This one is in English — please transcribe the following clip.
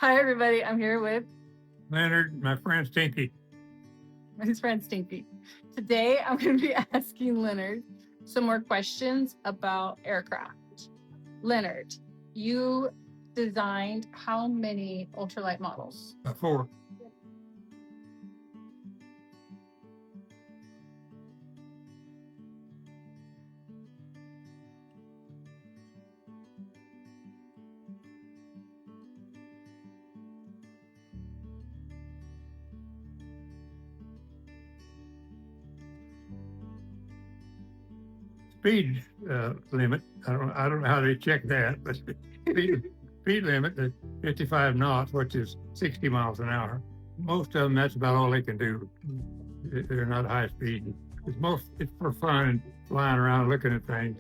Hi, everybody. I'm here with Leonard, my friend Stinky. his friend Stinky. Today, I'm going to be asking Leonard some more questions about aircraft. Leonard, you designed how many ultralight models? 4. Speed limit. I don't know how they check that, but speed limit is 55 knots, which is 60 miles an hour. Most of them, that's about all they can do. They're not high speed. It's for fun and flying around looking at things.